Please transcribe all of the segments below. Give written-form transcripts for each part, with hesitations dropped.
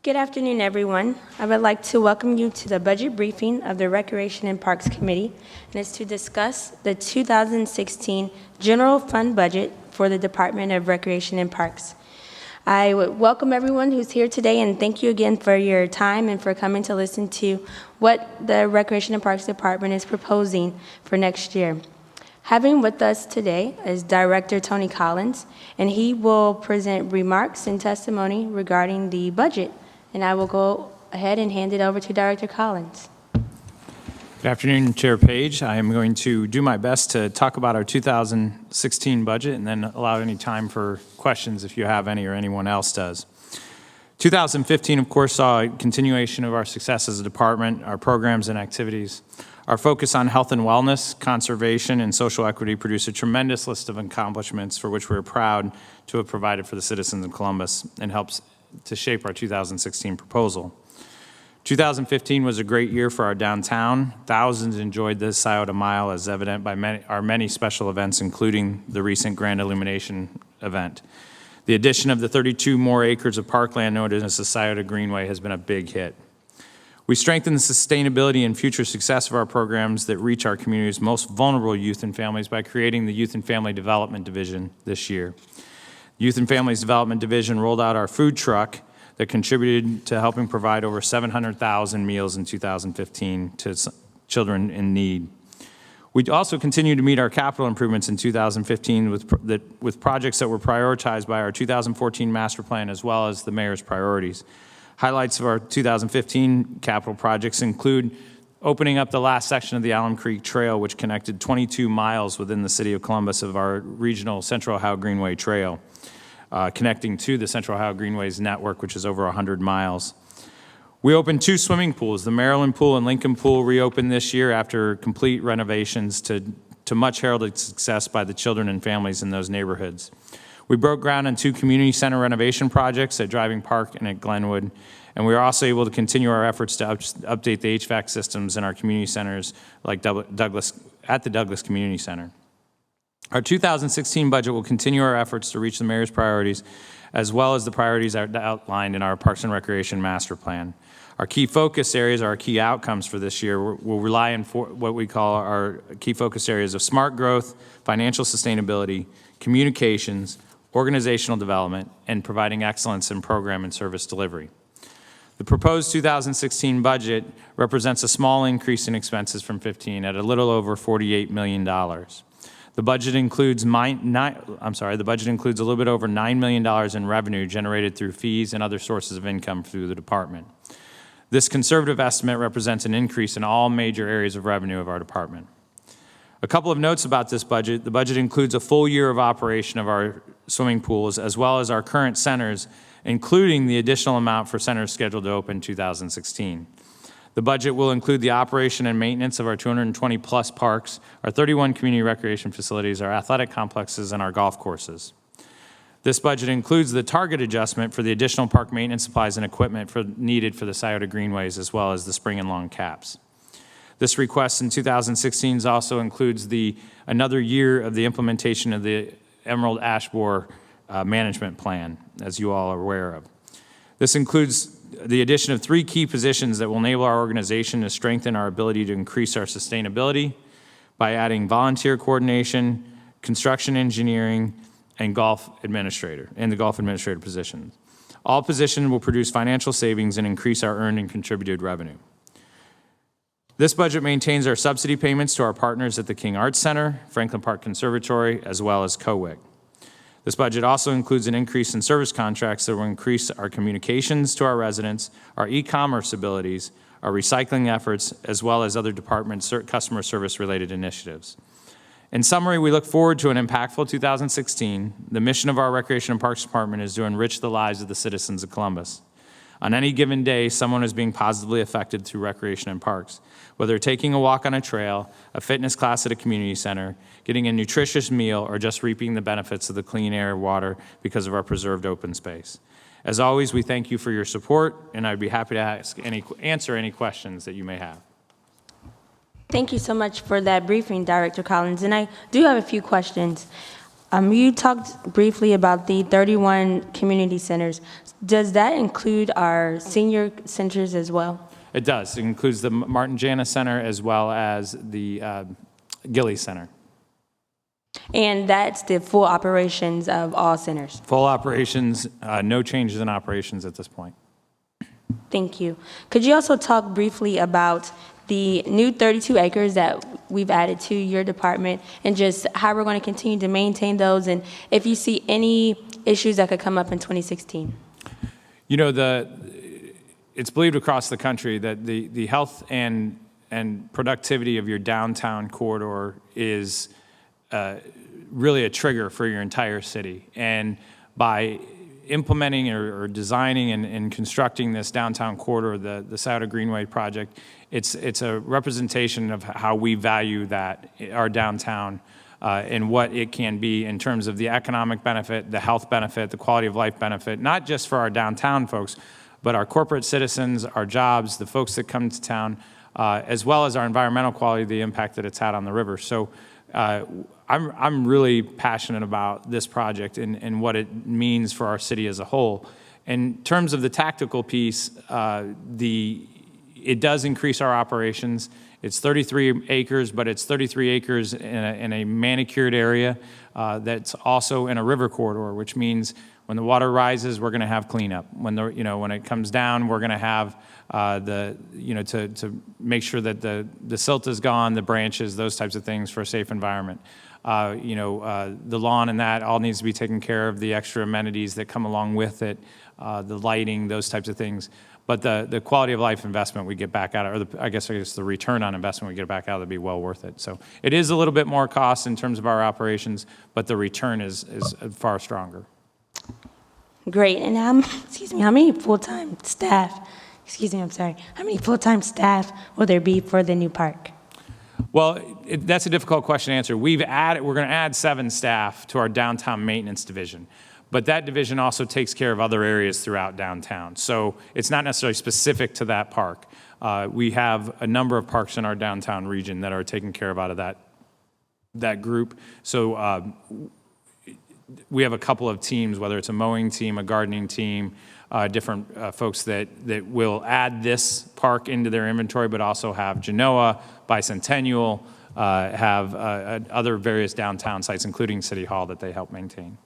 Good afternoon, everyone. I would like to welcome you to the budget briefing of the Recreation and Parks Committee, and it's to discuss the 2016 general fund budget for the Department of Recreation and Parks. I would welcome everyone who's here today, and thank you again for your time and for coming to listen to what the Recreation and Parks Department is proposing for next year. Having with us today is Director Tony Collins, and he will present remarks and testimony regarding the budget. And I will go ahead and hand it over to Director Collins. Good afternoon, Chair Page. I am going to do my best to talk about our 2016 budget and then allow any time for questions if you have any or anyone else does. 2015, of course, saw a continuation of our success as a department, our programs and activities. Our focus on health and wellness, conservation, and social equity produced a tremendous list of accomplishments for which we are proud to have provided for the citizens of Columbus and helps to shape our 2016 proposal. 2015 was a great year for our downtown. Thousands enjoyed the Scioto Mile, as evident by our many special events, including the recent Grand Illumination event. The addition of the 32 more acres of parkland known as the Scioto Greenway has been a big hit. We strengthened the sustainability and future success of our programs that reach our community's most vulnerable youth and families by creating the Youth and Family Development Division this year. Youth and Families Development Division rolled out our food truck that contributed to helping provide over 700,000 meals in 2015 to children in need. We also continued to meet our capital improvements in 2015 with projects that were prioritized by our 2014 master plan as well as the mayor's priorities. Highlights of our 2015 capital projects include opening up the last section of the Alum Creek Trail, which connected 22 miles within the city of Columbus of our regional Central Ohio Greenway Trail, connecting to the Central Ohio Greenways network, which is over 100 miles. We opened 2 swimming pools. The Maryland Pool and Lincoln Pool reopened this year after complete renovations to much heralded success by the children and families in those neighborhoods. We broke ground on 2 community center renovation projects at Driving Park and at Glenwood, and we were also able to continue our efforts to update the HVAC systems in our community centers like Douglas Community Center. Our 2016 budget will continue our efforts to reach the mayor's priorities as well as the priorities outlined in our Parks and Recreation Master Plan. Our key focus areas, our key outcomes for this year, will rely on what we call our key focus areas of smart growth, financial sustainability, communications, organizational development, and providing excellence in program and service delivery. The proposed 2016 budget represents a small increase in expenses from 15 at a little over $48 million. The budget includes a little bit over $9 million in revenue generated through fees and other sources of income through the department. This conservative estimate represents an increase in all major areas of revenue of our department. A couple of notes about this budget. The budget includes a full year of operation of our swimming pools as well as our current centers, including the additional amount for centers scheduled to open in 2016. The budget will include the operation and maintenance of our 220-plus parks, our 31 community recreation facilities, our athletic complexes, and our golf courses. This budget includes the target adjustment for the additional park maintenance supplies and equipment needed for the Scioto Greenways as well as the spring and long caps. This request in 2016 also includes another year of the implementation of the Emerald Ash Borer management plan, as you all are aware of. This includes the addition of 3 key positions that will enable our organization to strengthen our ability to increase our sustainability by adding volunteer coordination, construction engineering, and the golf administrator positions. All positions will produce financial savings and increase our earned and contributed revenue. This budget maintains our subsidy payments to our partners at the King Arts Center, Franklin Park Conservatory, as well as COWIC. This budget also includes an increase in service contracts that will increase our communications to our residents, our e-commerce abilities, our recycling efforts, as well as other department customer service-related initiatives. In summary, we look forward to an impactful 2016. The mission of our Recreation and Parks Department is to enrich the lives of the citizens of Columbus. On any given day, someone is being positively affected through recreation and parks, whether taking a walk on a trail, a fitness class at a community center, getting a nutritious meal, or just reaping the benefits of the clean air and water because of our preserved open space. As always, we thank you for your support, and I'd be happy to answer any questions that you may have. Thank you so much for that briefing, Director Collins. And I do have a few questions. You talked briefly about the 31 community centers. Does that include our senior centers as well? It does. It includes the Martin Jana Center as well as the Gilly Center. And that's the full operations of all centers? Full operations, no changes in operations at this point. Thank you. Could you also talk briefly about the new 32 acres that we've added to your department and just how we're going to continue to maintain those, and if you see any issues that could come up in 2016? You know, it's believed across the country that the health and productivity of your downtown corridor is really a trigger for your entire city. And by implementing or designing and constructing this downtown corridor, the Scioto Greenway project, it's a representation of how we value that, our downtown, and what it can be in terms of the economic benefit, the health benefit, the quality of life benefit, not just for our downtown folks, but our corporate citizens, our jobs, the folks that come to town, as well as our environmental quality, the impact that it's had on the river. So I'm really passionate about this project and what it means for our city as a whole. In terms of the tactical piece, it does increase our operations. It's 33 acres, but it's 33 acres in a manicured area that's also in a river corridor, which means when the water rises, we're going to have cleanup. When it comes down, we're going to have to make sure that the silt is gone, the branches, those types of things for a safe environment. The lawn and that all needs to be taken care of, the extra amenities that come along with it, the lighting, those types of things. But the quality of life investment we get back out of, or I guess the return on investment we get back out of, would be well worth it. So it is a little bit more cost in terms of our operations, but the return is far stronger. Great. And how many full-time staff, how many full-time staff will there be for the new park? Well, that's a difficult question to answer. We're going to add 7 staff to our downtown maintenance division. But that division also takes care of other areas throughout downtown. So it's not necessarily specific to that park. We have a number of parks in our downtown region that are taken care of out of that group. So we have a couple of teams, whether it's a mowing team, a gardening team, different folks that will add this park into their inventory, but also have Genoa, Bicentennial, have other various downtown sites, including City Hall, that they help maintain.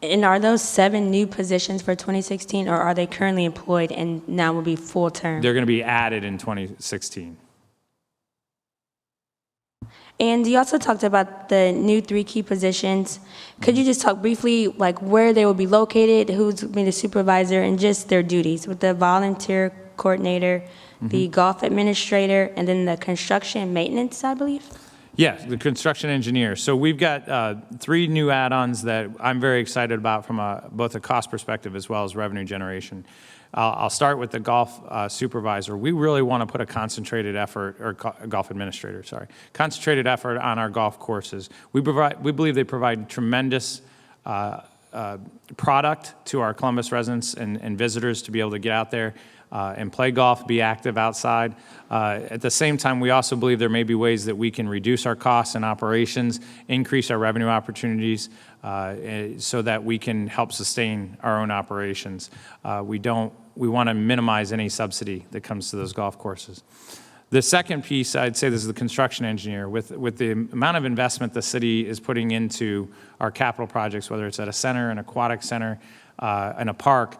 And are those 7 new positions for 2016, or are they currently employed and now will be full-term? They're going to be added in 2016. And you also talked about the new 3 key positions. Could you just talk briefly, like where they will be located, who's going to be the supervisor, and just their duties with the volunteer coordinator, the golf administrator, and then the construction maintenance, I believe? Yeah, the construction engineer. So we've got 3 new add-ons that I'm very excited about from both a cost perspective as well as revenue generation. I'll start with the golf supervisor. We really want to put a concentrated effort, or golf administrator, sorry, concentrated effort on our golf courses. We believe they provide tremendous product to our Columbus residents and visitors to be able to get out there and play golf, be active outside. At the same time, we also believe there may be ways that we can reduce our costs and operations, increase our revenue opportunities, so that we can help sustain our own operations. We want to minimize any subsidy that comes to those golf courses. The second piece, I'd say this is the construction engineer. With the amount of investment the city is putting into our capital projects, whether it's at a center, an aquatic center, and a park,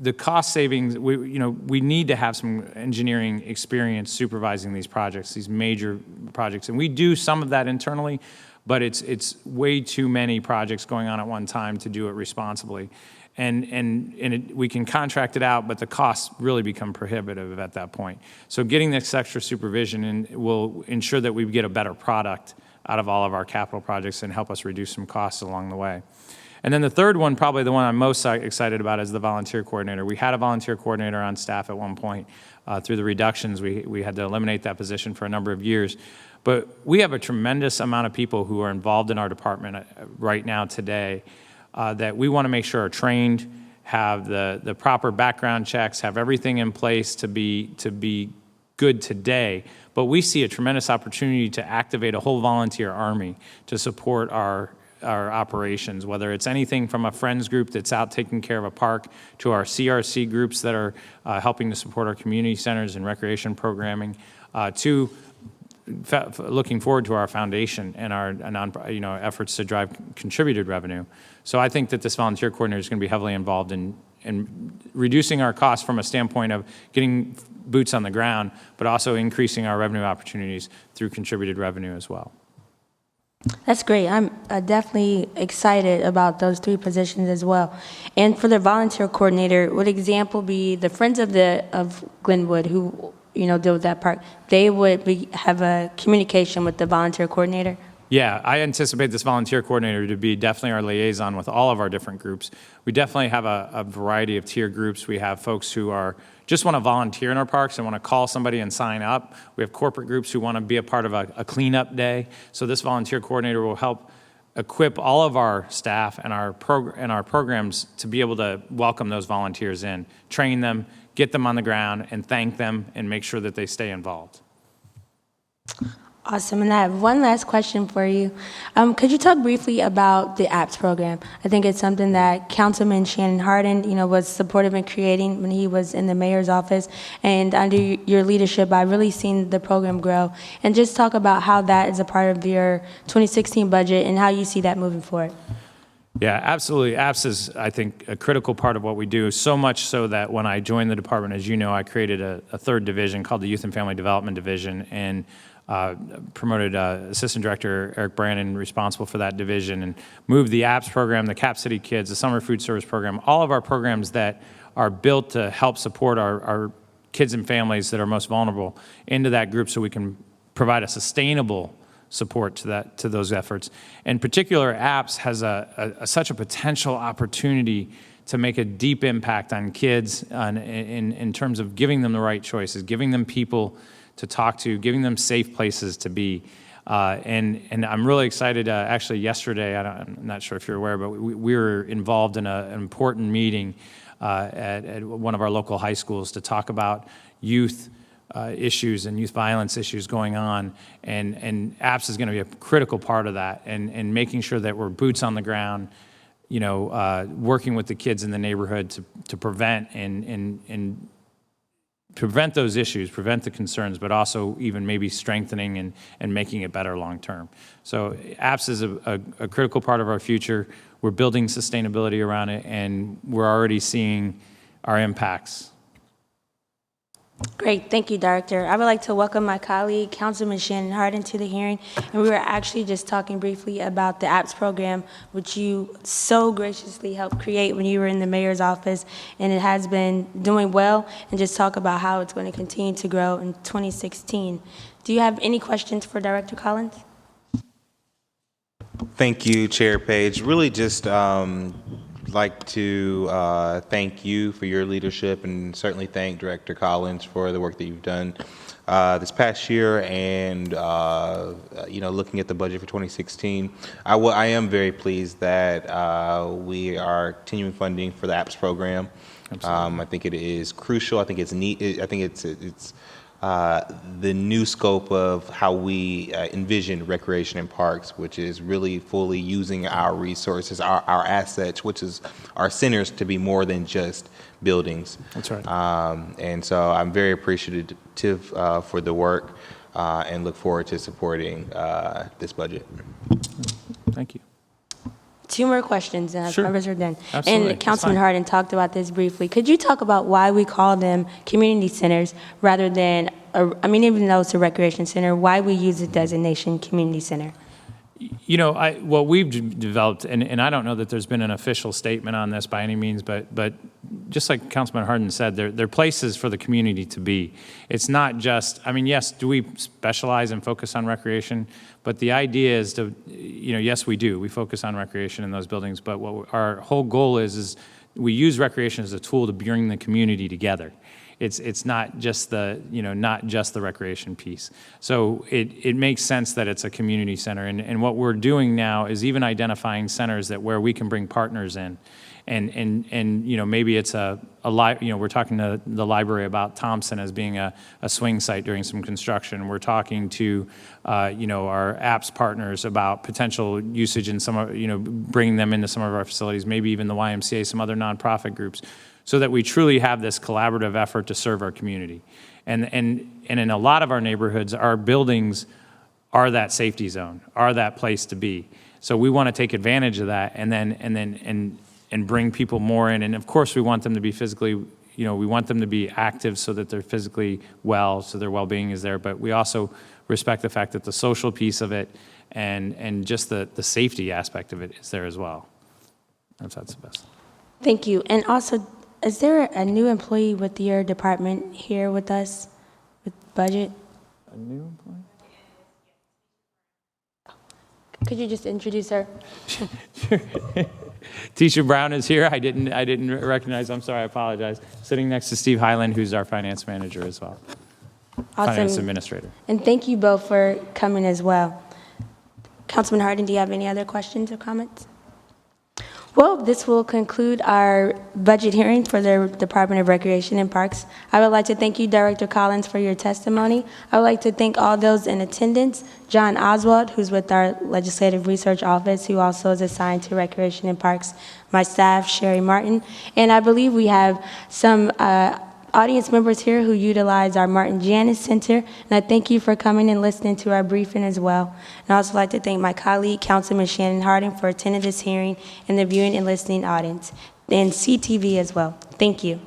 the cost savings, we need to have some engineering experience supervising these projects, these major projects. And we do some of that internally, but it's way too many projects going on at one time to do it responsibly. And we can contract it out, but the costs really become prohibitive at that point. So getting this extra supervision will ensure that we get a better product out of all of our capital projects and help us reduce some costs along the way. And then the third one, probably the one I'm most excited about, is the volunteer coordinator. We had a volunteer coordinator on staff at one point. Through the reductions, we had to eliminate that position for a number of years. But we have a tremendous amount of people who are involved in our department right now today that we want to make sure are trained, have the proper background checks, have everything in place to be good today. but we see a tremendous opportunity to activate a whole volunteer army to support our operations, whether it's anything from a friends group that's out taking care of a park to our CRC groups that are helping to support our community centers and recreation programming, to looking forward to our foundation and our efforts to drive contributed revenue. So I think that this volunteer coordinator is going to be heavily involved in reducing our costs from a standpoint of getting boots on the ground, but also increasing our revenue opportunities through contributed revenue as well. That's great. I'm definitely excited about those 3 positions as well. And for the volunteer coordinator, would example be the Friends of Glenwood who deal with that park? They would have a communication with the volunteer coordinator? Yeah, I anticipate this volunteer coordinator to be definitely our liaison with all of our different groups. We definitely have a variety of tier groups. We have folks who just want to volunteer in our parks and want to call somebody and sign up. We have corporate groups who want to be a part of a cleanup day. So this volunteer coordinator will help equip all of our staff and our programs to be able to welcome those volunteers in, train them, get them on the ground, and thank them and make sure that they stay involved. Awesome. And I have one last question for you. Could you talk briefly about the APPS program? I think it's something that Councilman Shannon Hardin, was supportive in creating when he was in the mayor's office. And under your leadership, I've really seen the program grow. And just talk about how that is a part of your 2016 budget and how you see that moving forward. Yeah, absolutely. APPS is, I think, a critical part of what we do, so much so that when I joined the department, as you know, I created a 3rd division called the Youth and Family Development Division, and promoted Assistant Director Eric Brandon, responsible for that division, and moved the APPS program, the Cap City Kids, the Summer Food Service Program, all of our programs that are built to help support our kids and families that are most vulnerable into that group so we can provide a sustainable support to those efforts. In particular, APPS has such a potential opportunity to make a deep impact on kids in terms of giving them the right choices, giving them people to talk to, giving them safe places to be. And I'm really excited. Actually, yesterday, I'm not sure if you're aware, but we were involved in an important meeting at one of our local high schools to talk about youth issues and youth violence issues going on. And APPS is going to be a critical part of that, and making sure that we're boots on the ground, working with the kids in the neighborhood to prevent and prevent those issues, prevent the concerns, but also even maybe strengthening and making it better long term. So APPS is a critical part of our future. We're building sustainability around it, and we're already seeing our impacts. Great. Thank you, Director. I would like to welcome my colleague, Councilman Shannon Hardin, to the hearing. And we were actually just talking briefly about the APPS program, which you so graciously helped create when you were in the mayor's office. And it has been doing well, and just talk about how it's going to continue to grow in 2016. Do you have any questions for Director Collins? Thank you, Chair Page. Really just like to thank you for your leadership, and certainly thank Director Collins for the work that you've done this past year, and looking at the budget for 2016. I am very pleased that we are continuing funding for the APPS program. I think it is crucial. I think it's neat. I think it's the new scope of how we envision recreation in parks, which is really fully using our resources, our assets, which is our centers, to be more than just buildings. That's right. And so I'm very appreciative for the work and look forward to supporting this budget. Thank you. 2 more questions, and Sure. members are done. Absolutely. And Councilman That's fine. Hardin talked about this briefly. Could you talk about why we call them community centers rather than, even though it's a recreation center, why we use the designation community center? What we've developed, and I don't know that there's been an official statement on this by any means, but just like Councilman Hardin said, they're places for the community to be. It's not just, yes, do we specialize and focus on recreation? But the idea is to, yes, we do. We focus on recreation in those buildings, but what our whole goal is we use recreation as a tool to bring the community together. It's not just the recreation piece. So it makes sense that it's a community center. And what we're doing now is even identifying centers where we can bring partners in. And maybe it's a we're talking to the library about Thompson as being a swing site during some construction. We're talking to, our apps partners about potential usage in some of, bringing them into some of our facilities, maybe even the YMCA, some other nonprofit groups, so that we truly have this collaborative effort to serve our community. And in a lot of our neighborhoods, our buildings are that safety zone, are that place to be. So we want to take advantage of that and bring people more in. And of course, we want them to be physically, we want them to be active so that they're physically well, so their well-being is there. But we also respect the fact that the social piece of it and just the safety aspect of it is there as well. If that's the best. Thank you. And also, is there a new employee with your department here with us with budget? A new employee? Could you just introduce her? Tisha Brown is here. I didn't recognize. I'm sorry. I apologize. Sitting next to Steve Highland, who's our finance manager as well. Finance Awesome. administrator. And thank you both for coming as well. Councilman Harden, do you have any other questions or comments? Well, this will conclude our budget hearing for the Department of Recreation and Parks. I would like to thank you, Director Collins, for your testimony. I would like to thank all those in attendance, John Oswald, who's with our Legislative Research Office, who also is assigned to Recreation and Parks, my staff, Sherry Martin, and I believe we have some audience members here who utilize our Martin Janus Center, and I thank you for coming and listening to our briefing as well. And I'd also like to thank my colleague, Councilman Shannon Harding, for attending this hearing, and the viewing and listening audience, and CTV as well. Thank you.